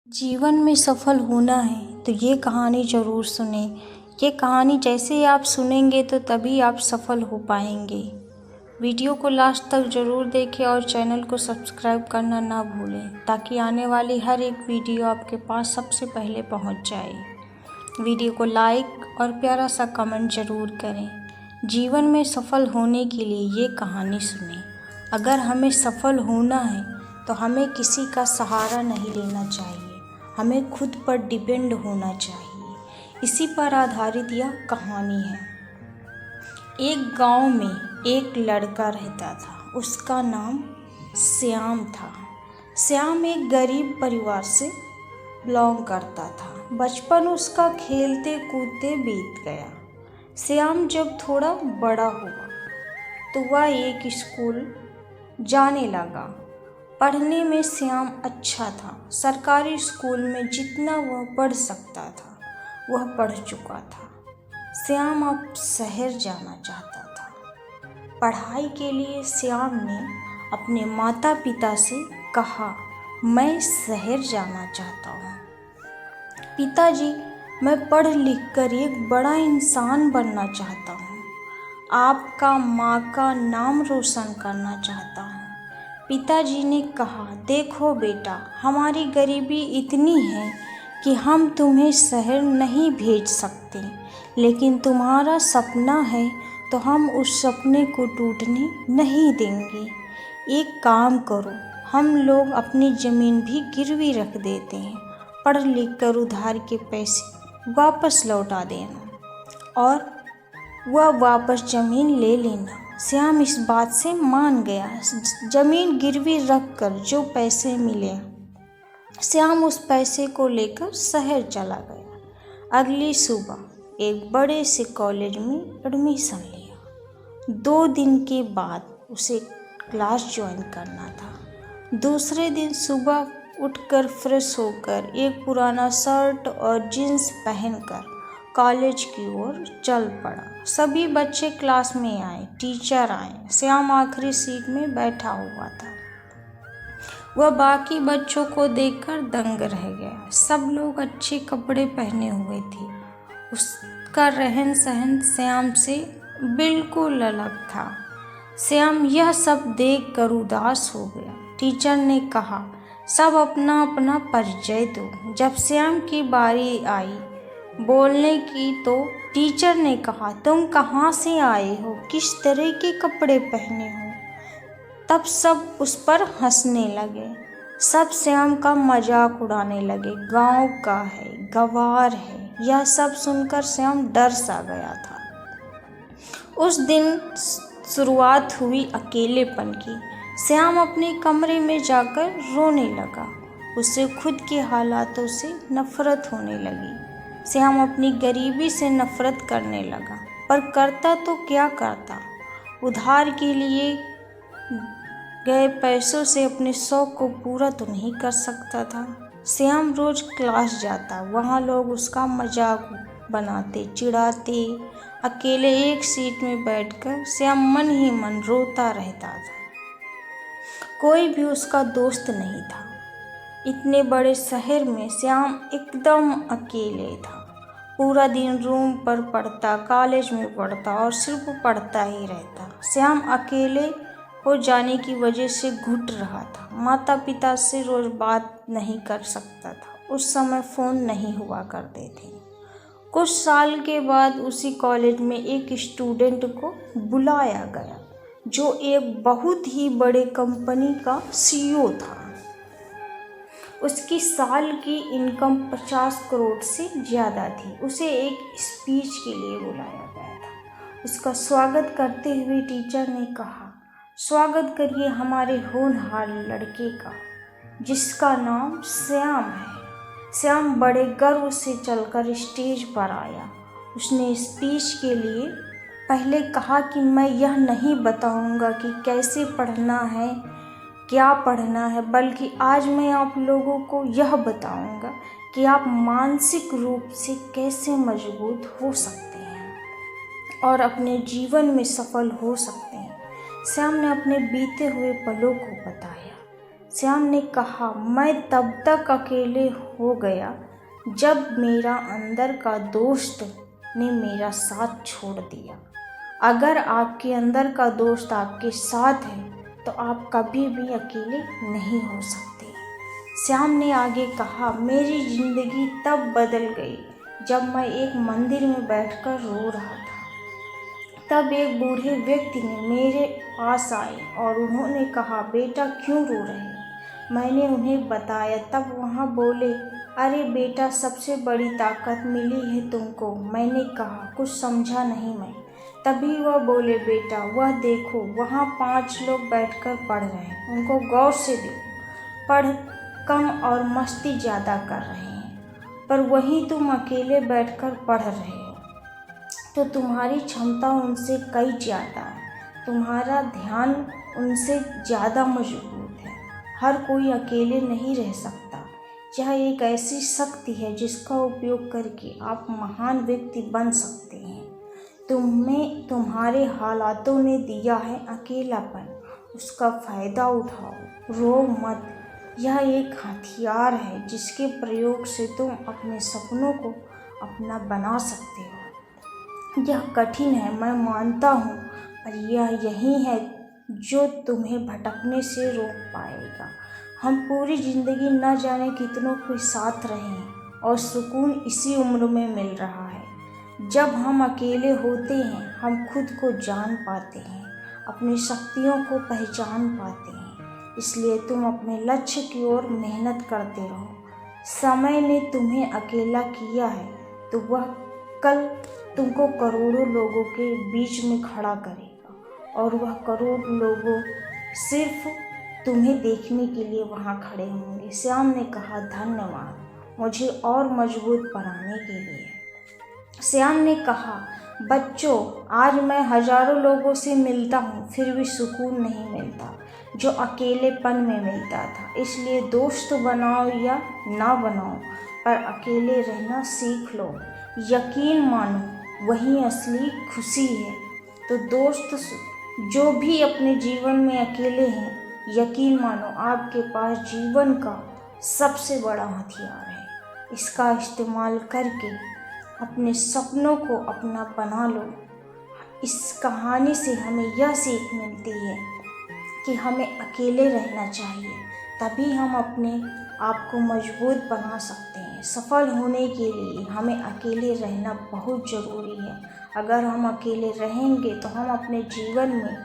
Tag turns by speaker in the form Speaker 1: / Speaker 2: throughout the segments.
Speaker 1: जीवन में सफल होना है तो ये कहानी ज़रूर सुने। ये कहानी जैसे ही आप सुनेंगे तो तभी आप सफल हो पाएंगे। वीडियो को लास्ट तक ज़रूर देखें और चैनल को सब्सक्राइब करना ना भूलें ताकि आने वाली हर एक वीडियो आपके पास सबसे पहले पहुंच जाए। वीडियो को लाइक और प्यारा सा कमेंट ज़रूर करें। जीवन में सफल होने के लिए ये कहानी सुनें। अगर हमें सफल होना है तो हमें किसी का सहारा नहीं लेना चाहिए, हमें खुद पर डिपेंड होना चाहिए। इसी पर आधारित यह कहानी है। एक गांव में एक लड़का रहता था। उसका नाम श्याम था। श्याम एक गरीब परिवार से बिलोंग करता था। बचपन उसका खेलते कूदते बीत गया। श्याम जब थोड़ा बड़ा हुआ तो वह एक स्कूल जाने लगा। पढ़ने में श्याम अच्छा था। सरकारी स्कूल में जितना वह पढ़ सकता था वह पढ़ चुका था। श्याम अब शहर जाना चाहता था। पढ़ाई के लिए श्याम ने अपने माता पिता से कहा, मैं शहर जाना चाहता हूँ। पिताजी, मैं पढ़ लिख कर एक बड़ा इंसान बनना चाहता हूँ। आपका माँ का नाम रोशन करना चाहता हूँ। पिताजी ने कहा, देखो बेटा, हमारी गरीबी इतनी है कि हम तुम्हें शहर नहीं भेज सकते, लेकिन तुम्हारा सपना है तो हम उस सपने को टूटने नहीं देंगे। एक काम करो, हम लोग अपनी ज़मीन भी गिरवी रख देते हैं। पढ़ लिख कर उधार के पैसे वापस लौटा देना और वह वापस ज़मीन ले लेना। श्याम इस बात से मान गया। ज़मीन गिरवी रख कर जो पैसे मिले, श्याम उस पैसे को लेकर शहर चला गया। अगली सुबह एक बड़े से कॉलेज में एडमिशन लिया। 2 दिन के बाद उसे क्लास ज्वाइन करना था। दूसरे दिन सुबह उठकर फ्रेश होकर एक पुराना शर्ट और जीन्स पहनकर कॉलेज की ओर चल पड़ा। सभी बच्चे क्लास में आए, टीचर आए। श्याम आखिरी सीट में बैठा हुआ था। वह बाकी बच्चों को देखकर दंग रह गया। सब लोग अच्छे कपड़े पहने हुए थे। उसका रहन सहन श्याम से बिल्कुल अलग था। श्याम यह सब देखकर उदास हो गया। टीचर ने कहा, सब अपना अपना परिचय दो। जब श्याम की बारी आई बोलने की तो टीचर ने कहा, तुम कहाँ से आए हो, किस तरह के कपड़े पहने हो। तब सब उस पर हंसने लगे। सब श्याम का मजाक उड़ाने लगे। गांव का है, गंवार है। यह सब सुनकर श्याम डर सा गया था। उस दिन शुरुआत हुई अकेलेपन की। श्याम अपने कमरे में जाकर रोने लगा। उसे खुद के हालातों से नफरत होने लगी। श्याम अपनी गरीबी से नफरत करने लगा, पर करता तो क्या करता। उधार के लिए गए पैसों से अपने शौक को पूरा तो नहीं कर सकता था। श्याम रोज क्लास जाता, वहाँ लोग उसका मजाक बनाते, चिढ़ाते। अकेले एक सीट में बैठकर श्याम मन ही मन रोता रहता था। कोई भी उसका दोस्त नहीं था। इतने बड़े शहर में श्याम एकदम अकेले था। पूरा दिन रूम पर पढ़ता, कॉलेज में पढ़ता और सिर्फ पढ़ता ही रहता। श्याम अकेले हो जाने की वजह से घुट रहा था। माता पिता से रोज बात नहीं कर सकता था। उस समय फ़ोन नहीं हुआ करते थे। कुछ साल के बाद उसी कॉलेज में एक स्टूडेंट को बुलाया गया जो एक बहुत ही बड़े कंपनी का सीईओ था। उसकी साल की इनकम 50 करोड़ से ज़्यादा थी। उसे एक स्पीच के लिए बुलाया गया था। उसका स्वागत करते हुए टीचर ने कहा, स्वागत करिए हमारे होनहार लड़के का, जिसका नाम श्याम है। श्याम बड़े गर्व से चलकर स्टेज पर आया। उसने स्पीच के लिए पहले कहा कि मैं यह नहीं बताऊंगा कि कैसे पढ़ना है, क्या पढ़ना है, बल्कि आज मैं आप लोगों को यह बताऊंगा कि आप मानसिक रूप से कैसे मजबूत हो सकते हैं और अपने जीवन में सफल हो सकते हैं। श्याम ने अपने बीते हुए पलों को बताया। श्याम ने कहा, मैं तब तक अकेले हो गया जब मेरा अंदर का दोस्त ने मेरा साथ छोड़ दिया। अगर आपके अंदर का दोस्त आपके साथ है तो आप कभी भी अकेले नहीं हो सकते। श्याम ने आगे कहा, मेरी जिंदगी तब बदल गई जब मैं एक मंदिर में बैठकर रो रहा था। तब एक बूढ़े व्यक्ति ने मेरे पास आए और उन्होंने कहा, बेटा क्यों रो रहे हो? मैंने उन्हें बताया। तब वहाँ बोले, अरे बेटा, सबसे बड़ी ताकत मिली है तुमको। मैंने कहा, कुछ समझा नहीं मैं। तभी वह बोले, बेटा वह देखो, वहाँ 5 लोग बैठकर पढ़ रहे हैं, उनको गौर से देखो। पढ़ कम और मस्ती ज़्यादा कर रहे हैं, पर वहीं तुम अकेले बैठकर पढ़ रहे हो तो तुम्हारी क्षमता उनसे कई ज़्यादा है, तुम्हारा ध्यान उनसे ज़्यादा मजबूत है। हर कोई अकेले नहीं रह सकता। यह एक ऐसी शक्ति है जिसका उपयोग करके आप महान व्यक्ति बन सकते हैं। तुम्हें तुम्हारे हालातों ने दिया है अकेलापन, उसका फ़ायदा उठाओ, रो मत। यह एक हथियार है जिसके प्रयोग से तुम अपने सपनों को अपना बना सकते हो। यह कठिन है, मैं मानता हूँ, पर यह यही है जो तुम्हें भटकने से रोक पाएगा। हम पूरी ज़िंदगी न जाने कितनों के साथ रहे हैं और सुकून इसी उम्र में मिल रहा है। जब हम अकेले होते हैं हम खुद को जान पाते हैं, अपनी शक्तियों को पहचान पाते हैं। इसलिए तुम अपने लक्ष्य की ओर मेहनत करते रहो। समय ने तुम्हें अकेला किया है तो वह कल तुमको करोड़ों लोगों के बीच में खड़ा करेगा और वह करोड़ लोगों सिर्फ तुम्हें देखने के लिए वहाँ खड़े होंगे। श्याम ने कहा, धन्यवाद मुझे और मजबूत बनाने के लिए। श्याम ने कहा, बच्चों, आज मैं हजारों लोगों से मिलता हूँ फिर भी सुकून नहीं मिलता जो अकेलेपन में मिलता था। इसलिए दोस्त बनाओ या ना बनाओ, पर अकेले रहना सीख लो। यकीन मानो वही असली खुशी है। तो दोस्त जो भी अपने जीवन में अकेले हैं, यकीन मानो आपके पास जीवन का सबसे बड़ा हथियार है। इसका इस्तेमाल करके अपने सपनों को अपना बना लो। इस कहानी से हमें यह सीख मिलती है कि हमें अकेले रहना चाहिए, तभी हम अपने आप को मजबूत बना सकते हैं। सफल होने के लिए हमें अकेले रहना बहुत ज़रूरी है। अगर हम अकेले रहेंगे तो हम अपने जीवन में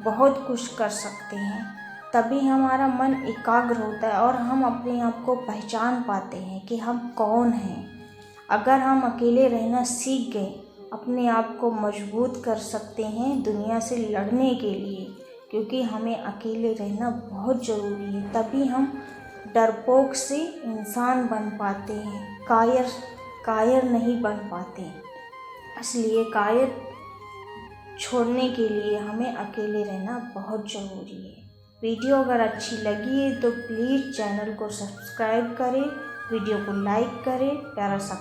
Speaker 1: बहुत कुछ कर सकते हैं। तभी हमारा मन एकाग्र होता है और हम अपने आप को पहचान पाते हैं कि हम कौन हैं। अगर हम अकेले रहना सीख गए, अपने आप को मजबूत कर सकते हैं दुनिया से लड़ने के लिए, क्योंकि हमें अकेले रहना बहुत ज़रूरी है। तभी हम डरपोक से इंसान बन पाते हैं, कायर नहीं बन पाते। इसलिए कायर छोड़ने के लिए हमें अकेले रहना बहुत ज़रूरी है। वीडियो अगर अच्छी लगी है तो प्लीज़ चैनल को सब्सक्राइब करें, वीडियो को लाइक करें, प्यारा सा